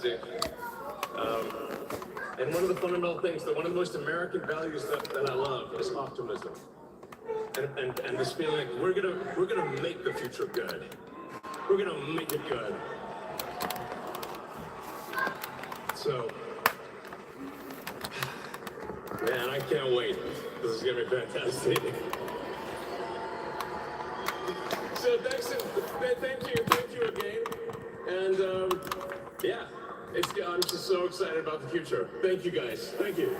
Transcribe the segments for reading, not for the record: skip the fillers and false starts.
fantastic. And one of the fundamental things, one of the most American values that I love is optimism. And this feeling like we're gonna make the future good. We're gonna make it good. So, man, I can't wait. This is gonna be fantastic. So thank you again. And yeah, I'm just so excited about the future. Thank you guys. Thank you.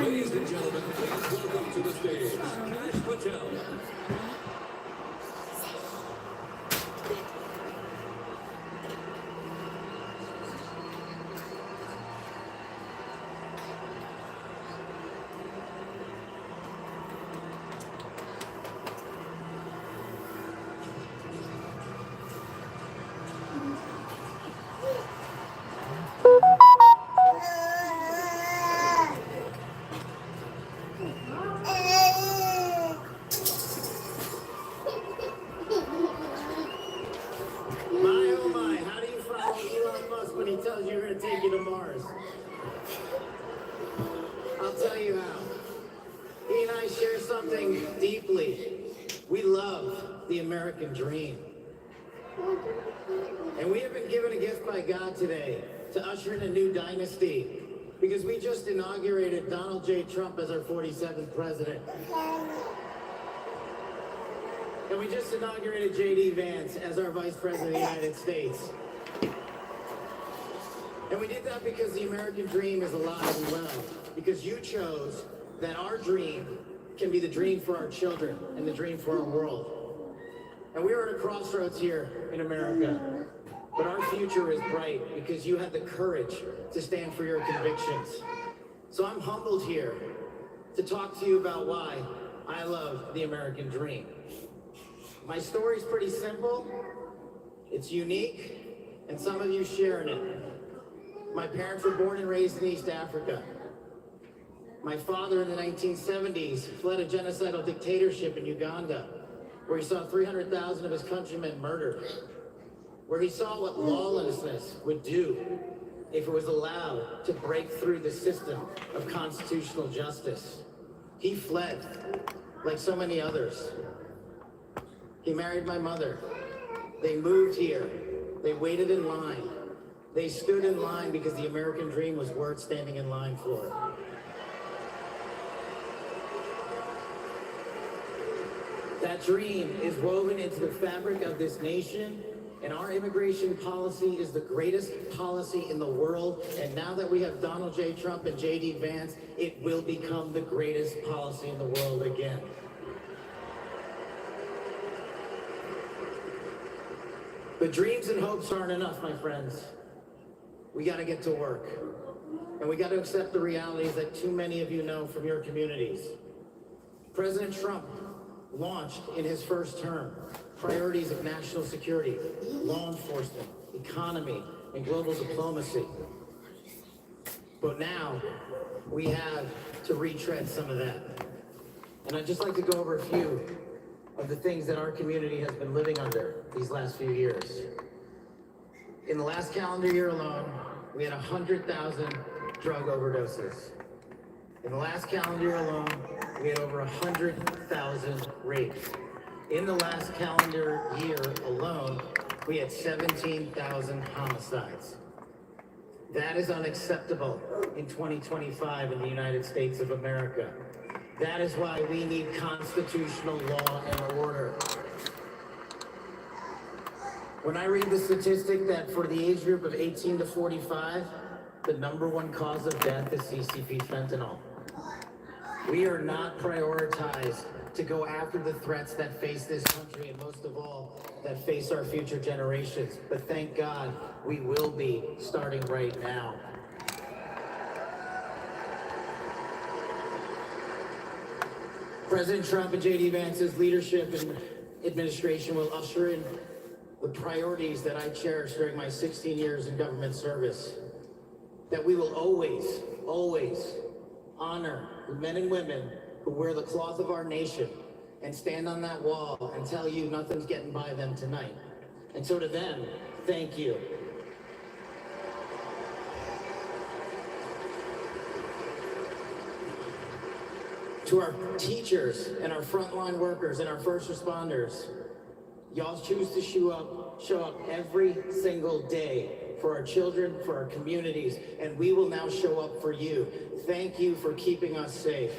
Ladies and gentlemen, please welcome to the stage, Kash Patel. When he tells you we're going to take you to Mars. I'll tell you how. He and I share something deeply. We love the American dream. And we have been given a gift by God today to usher in a new dynasty because we just inaugurated Donald J. Trump as our 47th president. And we just inaugurated J.D. Vance as our vice president of the United States. And we did that because the American dream is alive and well. Because you chose that our dream can be the dream for our children and the dream for our world. And we are at a crossroads here in America. But our future is bright because you had the courage to stand for your convictions. So I'm humbled here to talk to you about why I love the American dream. My story's pretty simple. It's unique, and some of you share in it. My parents were born and raised in East Africa. My father in the 1970s fled a genocidal dictatorship in Uganda, where he saw 300,000 of his countrymen murdered, where he saw what lawlessness would do if it was allowed to break through the system of constitutional justice. He fled, like so many others. He married my mother. They moved here. They waited in line. They stood in line because the American dream was worth standing in line for. That dream is woven into the fabric of this nation, and our immigration policy is the greatest policy in the world. And now that we have Donald J. Trump and J.D. Vance, it will become the greatest policy in the world again. But dreams and hopes aren't enough, my friends. We got to get to work. And we got to accept the realities that too many of you know from your communities. President Trump launched in his first term priorities of national security, law enforcement, economy, and global diplomacy. But now we have to retread some of that. And I'd just like to go over a few of the things that our community has been living under these last few years. In the last calendar year alone, we had 100,000 drug overdoses. In the last calendar year alone, we had over 100,000 rapes. In the last calendar year alone, we had 17,000 homicides. That is unacceptable in 2025 in the United States of America. That is why we need constitutional law and order. When I read the statistic that for the age group of 18 to 45, the #1 cause of death is CCP fentanyl. We are not prioritized to go after the threats that face this country and most of all, that face our future generations. But thank God, we will be starting right now. President Trump and J.D. Vance's leadership and administration will usher in the priorities that I cherished during my 16 years in government service. That we will always, always honor the men and women who wear the cloth of our nation and stand on that wall and tell you nothing's getting by them tonight. And so to them, thank you. To our teachers and our frontline workers and our first responders, y'all choose to show up every single day for our children, for our communities, and we will now show up for you. Thank you for keeping us safe.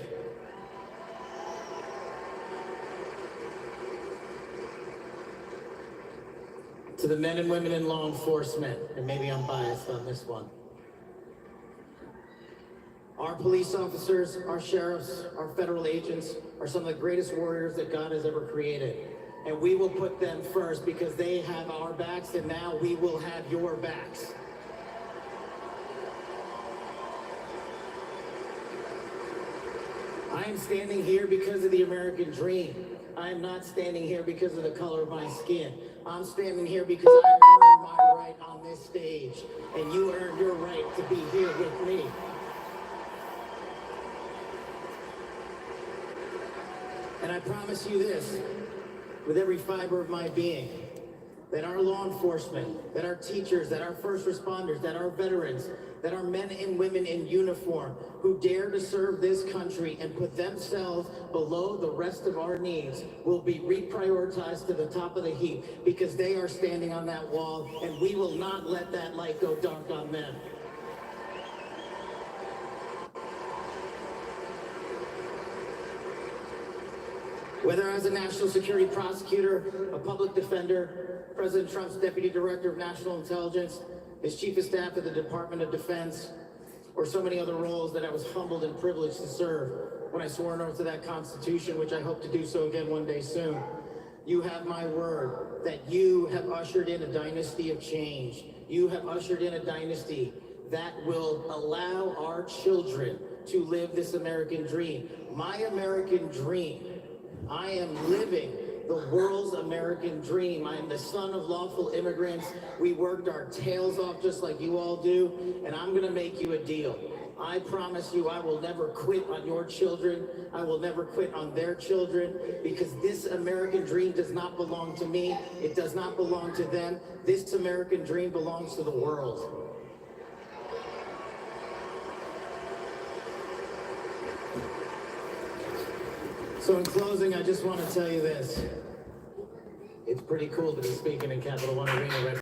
To the men and women in law enforcement, and maybe I'm biased on this one. Our police officers, our sheriffs, our federal agents are some of the greatest warriors that God has ever created. And we will put them first because they have our backs, and now we will have your backs. I am standing here because of the American dream. I am not standing here because of the color of my skin. I'm standing here because I earned my right on this stage, and you earned your right to be here with me. And I promise you this, with every fiber of my being, that our law enforcement, that our teachers, that our first responders, that our veterans, that our men and women in uniform who dare to serve this country and put themselves below the rest of our needs will be reprioritized to the top of the heap because they are standing on that wall, and we will not let that light go dark on them. Whether as a national security prosecutor, a public defender, President Trump's deputy director of national intelligence, his chief of staff at the Department of Defense, or so many other roles that I was humbled and privileged to serve when I swore an oath to that Constitution, which I hope to do so again one day soon. You have my word that you have ushered in a dynasty of change. You have ushered in a dynasty that will allow our children to live this American dream. My American dream. I am living the world's American dream. I am the son of lawful immigrants. We worked our tails off just like you all do, and I'm gonna make you a deal. I promise you I will never quit on your children. I will never quit on their children, because this American dream does not belong to me. It does not belong to them. This American dream belongs to the world. So in closing, I just want to tell you this. It's pretty cool to be speaking in Capital One Arena right